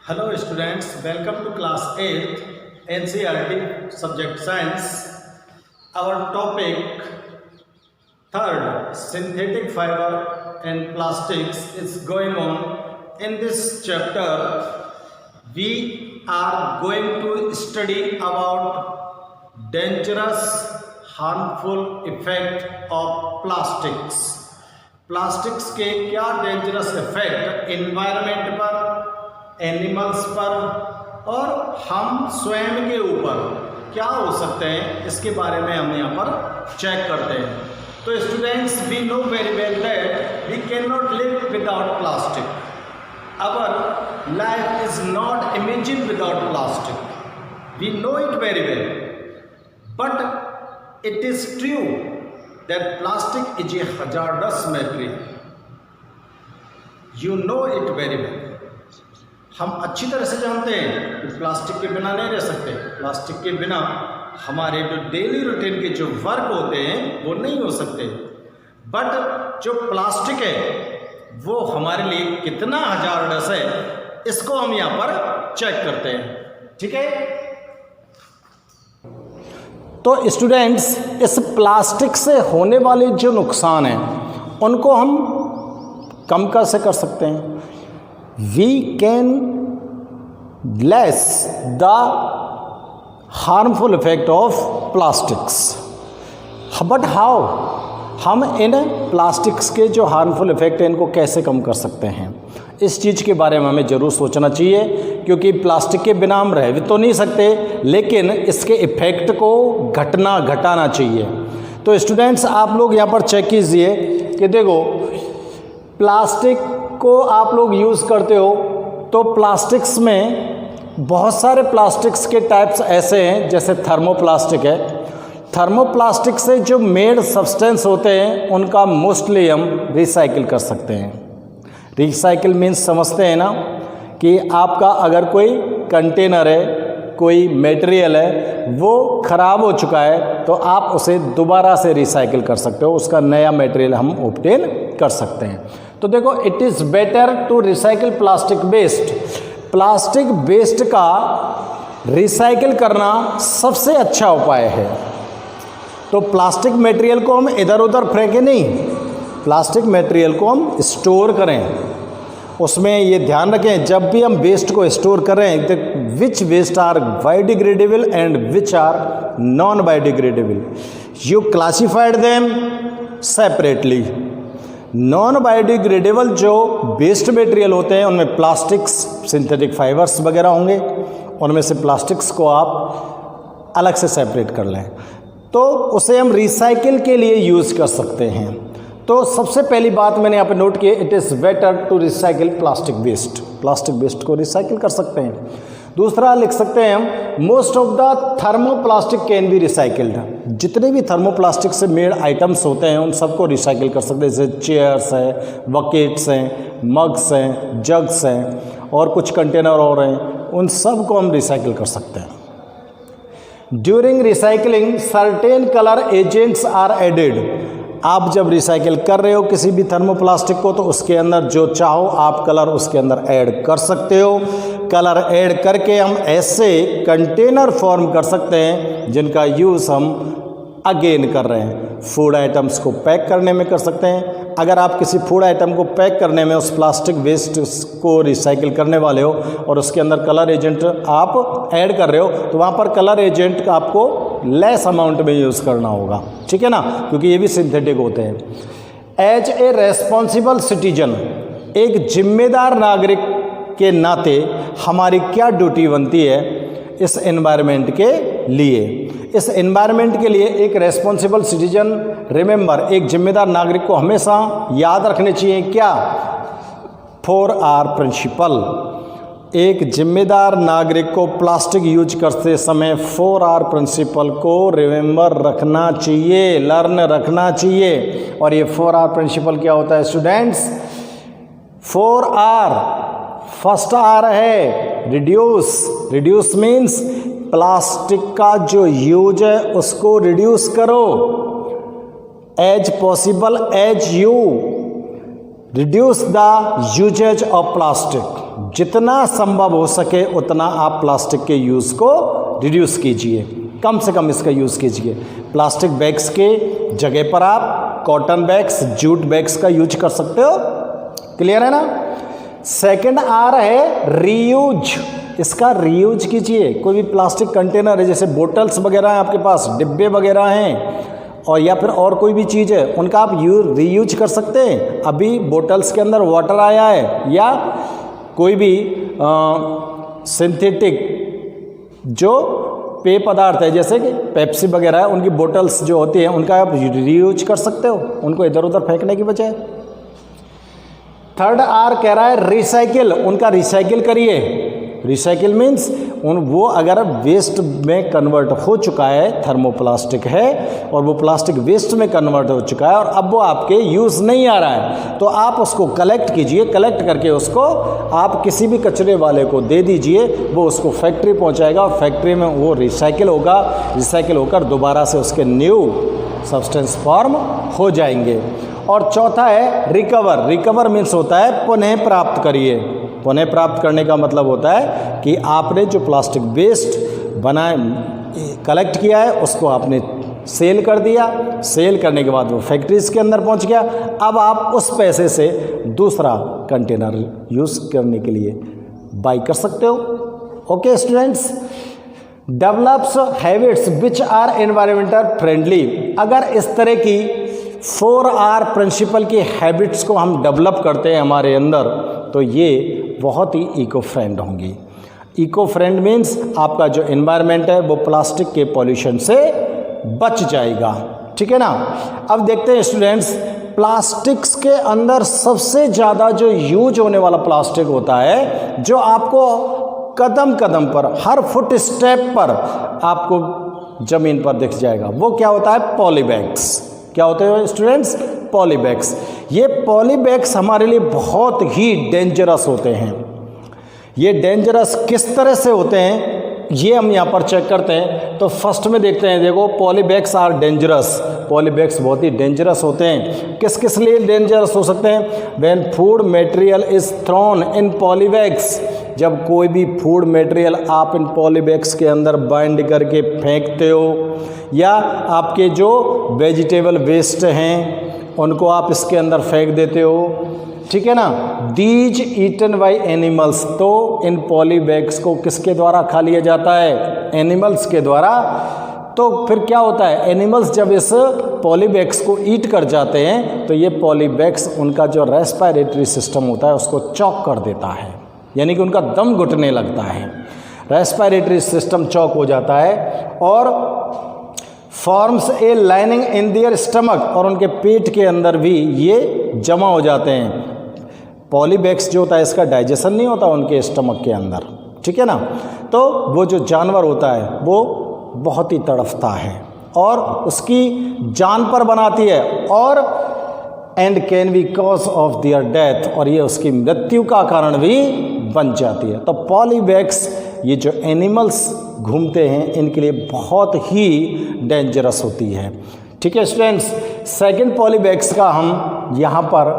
Hello students, welcome to class 8th NCERT subject science. Our topic third, synthetic fiber and plastics is going on. In this chapter we are going to study about dangerous harmful effect of plastics. Plastics के क्या dangerous effect environment पर, animals पर और हम स्वयं के ऊपर क्या हो सकते हैं, इसके बारे में हम यहाँ पर चेक करते हैं। तो students, we know very well that we can not live without plastic. Our life is not imagine without plastic. We know it very well, but it is true that plastic is a hazardous material. You know it very well. हम अच्छी तरह से जानते हैं कि plastic के बिना नहीं रह सकते. प्लास्टिक के बिना हमारे जो डेली रूटीन के जो वर्क होते हैं वो नहीं हो सकते. बट जो प्लास्टिक है वो हमारे लिए कितना हजारडस है, इसको हम यहाँ पर चेक करते हैं. ठीक है. तो स्टूडेंट्स, इस प्लास्टिक से होने वाले जो नुकसान हैं उनको हम कम कैसे कर सकते हैं? We can less the harmful effect of plastics. But how? हम इन प्लास्टिक्स के जो हार्मफुल इफेक्ट हैं इनको कैसे कम कर सकते हैं, इस चीज़ के बारे में हमें ज़रूर सोचना चाहिए. क्योंकि प्लास्टिक के बिना हम रह भी तो नहीं सकते, लेकिन इसके इफ़ेक्ट को घटाना चाहिए. तो स्टूडेंट्स, आप लोग यहाँ पर चेक कीजिए कि देखो, प्लास्टिक को आप लोग यूज़ करते हो तो प्लास्टिक्स में बहुत सारे प्लास्टिक्स के टाइप्स ऐसे हैं, जैसे थर्मोप्लास्टिक है. थर्मोप्लास्टिक से जो मेड सब्सटेंस होते हैं उनका मोस्टली हम रिसाइकिल कर सकते हैं. रिसाइकिल मीन्स समझते हैं ना कि आपका अगर कोई कंटेनर है, कोई मटेरियल है, वो ख़राब हो चुका है तो आप उसे दोबारा से रिसाइकिल कर सकते हो, उसका नया मटेरियल हम ऑब्टेन कर सकते हैं. तो देखो, it is better to recycle plastic waste. Plastic waste का रिसाइकिल करना सबसे अच्छा उपाय है. तो प्लास्टिक मटेरियल को हम इधर उधर फेंकें नहीं, प्लास्टिक मटेरियल को हम स्टोर करें. उसमें ये ध्यान रखें, जब भी हम वेस्ट को स्टोर करें, which waste are biodegradable and which are non biodegradable. You classified them separately. Non biodegradable जो वेस्ट मटेरियल होते हैं उनमें प्लास्टिक्स, सिंथेटिक फाइबर्स वगैरह होंगे, उनमें से प्लास्टिक्स को आप अलग से सेपरेट कर लें तो उसे हम रिसाइकिल के लिए यूज़ कर सकते हैं. तो सबसे पहली बात मैंने यहाँ पे नोट की, it is better to recycle plastic waste. Plastic waste को रिसाइकिल कर सकते हैं. दूसरा लिख सकते हैं हम, most of the thermoplastic can be recycled. जितने भी थर्मोप्लास्टिक से मेड आइटम्स होते हैं उन सबको रिसाइकिल कर सकते हैं, जैसे चेयर्स हैं, बकेट्स हैं, मग्स हैं, जग्स हैं और कुछ कंटेनर और हैं, उन सब को हम रिसाइकिल कर सकते हैं. During recycling certain colour agents are added. आप जब रिसाइकिल कर रहे हो किसी भी थर्मोप्लास्टिक को तो उसके अंदर जो चाहो आप कलर उसके अंदर ऐड कर सकते हो. कलर ऐड करके हम ऐसे कंटेनर फॉर्म कर सकते हैं जिनका यूज़ हम अगेन कर रहे हैं. फूड आइटम्स को पैक करने में कर सकते हैं. अगर आप किसी फूड आइटम को पैक करने में उस प्लास्टिक वेस्ट को रिसाइकिल करने वाले हो और उसके अंदर कलर एजेंट आप ऐड कर रहे हो तो वहाँ पर कलर एजेंट आपको लेस अमाउंट में यूज़ करना होगा. ठीक है ना, क्योंकि ये भी सिंथेटिक होते हैं. एज ए रेस्पॉन्सिबल सिटीजन, एक जिम्मेदार नागरिक के नाते हमारी क्या ड्यूटी बनती है इस एनवायरनमेंट के लिए. इस एनवायरनमेंट के लिए एक रेस्पॉन्सिबल सिटीजन, रिमेंबर, एक जिम्मेदार नागरिक को हमेशा याद रखने चाहिए क्या? 4R principal. एक जिम्मेदार नागरिक को प्लास्टिक यूज करते समय 4R प्रिंसिपल को रिमेंबर रखना चाहिए, लर्न रखना चाहिए. और ये 4R प्रिंसिपल क्या होता है स्टूडेंट्स? 4R, फर्स्ट R है रिड्यूस. रिड्यूस मीन्स प्लास्टिक का जो यूज है उसको रिड्यूस करो. As possible as you reduce the usages of plastic. जितना संभव हो सके उतना आप प्लास्टिक के यूज़ को रिड्यूस कीजिए, कम से कम इसका यूज़ कीजिए। प्लास्टिक बैग्स के जगह पर आप कॉटन बैग्स, जूट बैग्स का यूज कर सकते हो। क्लियर है ना। सेकंड आ रहा है रीयूज। इसका रीयूज कीजिए। कोई भी प्लास्टिक कंटेनर है, जैसे बोटल्स वगैरह हैं आपके पास, डिब्बे वगैरह हैं, और या फिर और कोई भी चीज़ है, उनका आप रीयूज कर सकते हैं। अभी बोटल्स के अंदर वाटर आया है, या कोई भी सिंथेटिक जो पेय पदार्थ है जैसे कि पेप्सी वगैरह है, उनकी बोटल्स जो होती हैं उनका आप रीयूज कर सकते हो, उनको इधर उधर फेंकने की बजाय। थर्ड आर कह रहा है रिसाइकिल। उनका रिसाइकिल करिए। रिसाइकिल मीन्स वो अगर वेस्ट में कन्वर्ट हो चुका है, थर्मोप्लास्टिक है और वो प्लास्टिक वेस्ट में कन्वर्ट हो चुका है और अब वो आपके यूज़ नहीं आ रहा है, तो आप उसको कलेक्ट कीजिए। कलेक्ट करके उसको आप किसी भी कचरे वाले को दे दीजिए, वो उसको फैक्ट्री पहुंचाएगा और फैक्ट्री में वो रिसाइकिल होगा। रिसाइकिल होकर दोबारा से उसके न्यू सब्सटेंस फॉर्म हो जाएंगे। और चौथा है रिकवर। रिकवर मीन्स होता है पुनः प्राप्त करिए। पुनः प्राप्त करने का मतलब होता है कि आपने जो प्लास्टिक वेस्ट बनाए, कलेक्ट किया है, उसको आपने सेल कर दिया। सेल करने के बाद वो फैक्ट्रीज के अंदर पहुंच गया। अब आप उस पैसे से दूसरा कंटेनर यूज़ करने के लिए बाई कर सकते हो। Okay students, develops habits which are environmental friendly. अगर इस तरह की 4R प्रिंसिपल की हैबिट्स को हम डेवलप करते हैं हमारे अंदर, तो ये बहुत ही इको फ्रेंड होंगी। इको फ्रेंड मीन्स आपका जो एनवायरनमेंट है वो प्लास्टिक के पॉल्यूशन से बच जाएगा। ठीक है ना। अब देखते हैं स्टूडेंट्स, प्लास्टिक्स के अंदर सबसे ज़्यादा जो यूज होने वाला प्लास्टिक होता है, जो आपको कदम कदम पर, हर फुट स्टेप पर आपको ज़मीन पर दिख जाएगा, वो क्या होता है? पॉलीबैग्स। क्या होते हैं स्टूडेंट्स? पॉलीबैग्स। ये पॉलीबैग्स हमारे लिए बहुत ही डेंजरस होते हैं। ये डेंजरस किस तरह से होते हैं ये हम यहाँ पर चेक करते हैं। तो फर्स्ट में देखते हैं, देखो पॉलीबैग्स आर डेंजरस। पॉलीबैग्स बहुत ही डेंजरस होते हैं। किस किस लिए डेंजरस हो सकते हैं? When food material is thrown in polybags. जब कोई भी फूड मटेरियल आप इन पॉलीबैग्स के अंदर बाइंड करके फेंकते हो, या आपके जो वेजिटेबल वेस्ट हैं उनको आप इसके अंदर फेंक देते हो, ठीक है ना। These eaten by animals. तो इन पॉलीबैग्स को किसके द्वारा खा लिया जाता है? एनिमल्स के द्वारा। तो फिर क्या होता है? एनिमल्स जब इस पॉलीबैग्स को ईट कर जाते हैं तो ये पॉलीबैग्स उनका जो रेस्पिरेटरी सिस्टम होता है उसको चॉक कर देता है, यानी कि उनका दम घुटने लगता है। रेस्पिरेटरी सिस्टम चॉक हो जाता है और forms a lining in their stomach. और उनके पेट के अंदर भी ये जमा हो जाते हैं। पॉलीबैग्स जो होता है इसका डाइजेशन नहीं होता उनके स्टमक के अंदर, ठीक है ना। तो वो जो जानवर होता है वो बहुत ही तड़फता है और उसकी जान पर बनाती है, और and can be cause of their death. और ये उसकी मृत्यु का कारण भी बन जाती है। तो पॉलीबैग्स, ये जो एनिमल्स घूमते हैं, इनके लिए बहुत ही डेंजरस होती है। ठीक है स्टूडेंट्स, सेकंड पॉलीबैग्स का हम यहाँ पर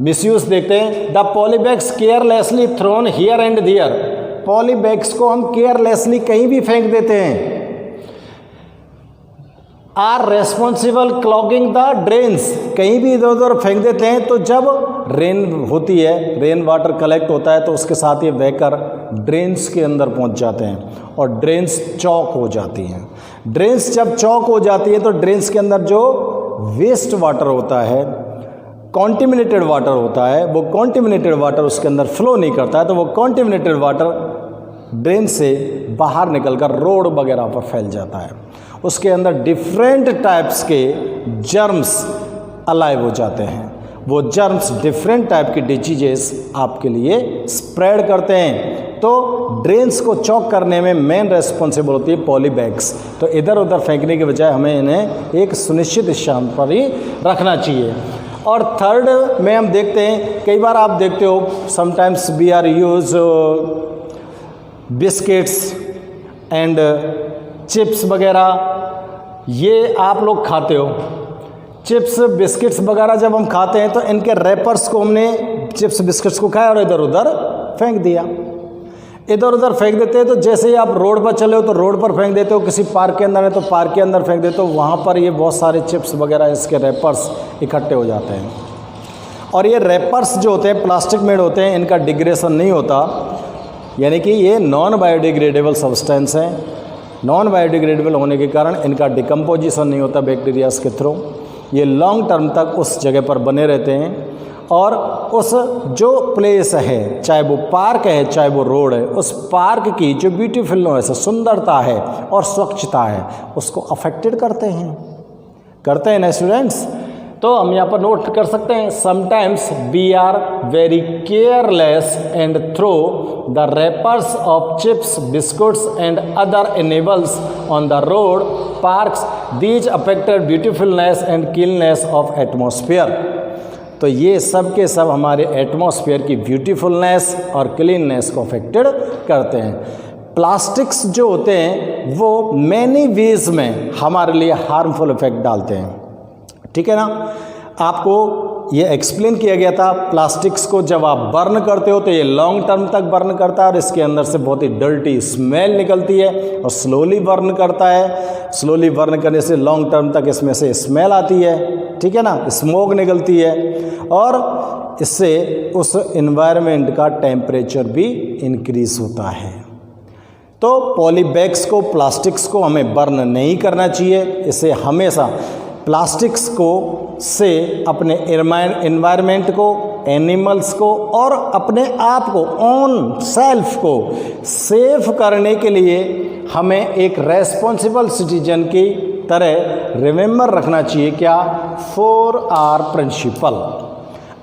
मिसयूज देखते हैं। The polybags carelessly thrown here and there. Polybags को हम केयरलेसली कहीं भी फेंक देते हैं। Are responsible clogging the drains. कहीं भी इधर उधर फेंक देते हैं, तो जब रेन होती है, रेन वाटर कलेक्ट होता है, तो उसके साथ ये बहकर ड्रेन्स के अंदर पहुंच जाते हैं और ड्रेन्स चौक हो जाती हैं। ड्रेन्स जब चौक हो जाती है तो ड्रेन्स के अंदर जो वेस्ट वाटर होता है, कॉन्टिमिनेटेड वाटर होता है, वो कॉन्टिमिनेटेड वाटर उसके अंदर फ्लो नहीं करता है, तो वो कॉन्टिमिनेटेड वाटर ड्रेन से बाहर निकलकर रोड वगैरह पर फैल जाता है। उसके अंदर डिफरेंट टाइप्स के जर्म्स अलाइव हो जाते हैं। वो जर्म्स डिफरेंट टाइप की डिजीजेस आपके लिए स्प्रेड करते हैं। तो ड्रेन्स को चॉक करने में मेन रेस्पॉन्सिबल होती है पॉलीबैग्स। तो इधर उधर फेंकने के बजाय हमें इन्हें एक सुनिश्चित स्थान पर ही रखना चाहिए। और थर्ड में हम देखते हैं, कई बार आप देखते हो sometimes we are use biscuits and chips वगैरह, ये आप लोग खाते हो। चिप्स बिस्किट्स वगैरह जब हम खाते हैं तो इनके रैपर्स को हमने चिप्स बिस्किट्स को खाया और इधर उधर फेंक दिया। इधर उधर फेंक देते हैं तो जैसे ही आप रोड पर चले हो तो रोड पर फेंक देते हो, किसी पार्क के अंदर है तो पार्क के अंदर फेंक देते हो, वहाँ पर ये बहुत सारे चिप्स वगैरह इसके रैपर्स इकट्ठे हो जाते हैं। और ये रैपर्स जो होते हैं प्लास्टिक मेड होते हैं, इनका डिग्रेडेशन नहीं होता, यानी कि ये नॉन बायोडिग्रेडेबल सब्सटेंस हैं। नॉन बायोडिग्रेडेबल होने के कारण इनका डिकम्पोजिशन नहीं होता बैक्टीरियाज के थ्रू, ये लॉन्ग टर्म तक उस जगह पर बने रहते हैं और उस जो प्लेस है, चाहे वो पार्क है चाहे वो रोड है, उस पार्क की जो ब्यूटीफुलनेस है, सुंदरता है और स्वच्छता है, उसको अफेक्टेड करते हैं ना स्टूडेंट्स। तो हम यहाँ पर नोट कर सकते हैं, sometimes we are very careless and throw the wrappers of chips, biscuits and other edibles on the road, parks, these affected beautifulness and cleanness of atmosphere. तो ये सब के सब हमारे एटमॉस्फेयर की ब्यूटीफुलनेस और क्लीननेस को अफेक्टेड करते हैं। प्लास्टिक्स जो होते हैं वो मैनी वेज में हमारे लिए हार्मफुल इफेक्ट डालते हैं, ठीक है ना। आपको ये एक्सप्लेन किया गया था, प्लास्टिक्स को जब आप बर्न करते हो तो ये लॉन्ग टर्म तक बर्न करता है और इसके अंदर से बहुत ही डर्टी स्मेल निकलती है और स्लोली बर्न करता है। स्लोली बर्न करने से लॉन्ग टर्म तक इसमें से स्मेल आती है, ठीक है ना, स्मोक निकलती है और इससे उस इन्वायरमेंट का टेम्परेचर भी इंक्रीज होता है। तो पॉलीबैग्स को, प्लास्टिक्स को हमें बर्न नहीं करना चाहिए। इसे हमेशा प्लास्टिक्स को से अपने एनवायरनमेंट को, एनिमल्स को और अपने आप को, ओन सेल्फ को सेफ करने के लिए हमें एक रेस्पॉन्सिबल सिटीजन की तरह रिमेंबर रखना चाहिए क्या, 4R प्रिंसिपल।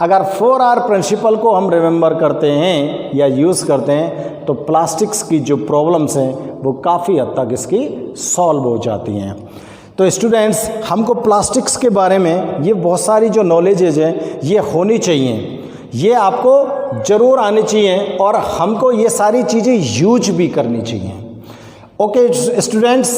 अगर 4R प्रिंसिपल को हम रिमेंबर करते हैं या यूज़ करते हैं तो प्लास्टिक्स की जो प्रॉब्लम्स हैं वो काफ़ी हद तक इसकी सॉल्व हो जाती हैं। तो स्टूडेंट्स, हमको प्लास्टिक्स के बारे में ये बहुत सारी जो नॉलेजेज है ये होनी चाहिए, ये आपको ज़रूर आनी चाहिए और हमको ये सारी चीज़ें यूज भी करनी चाहिए। Okay students,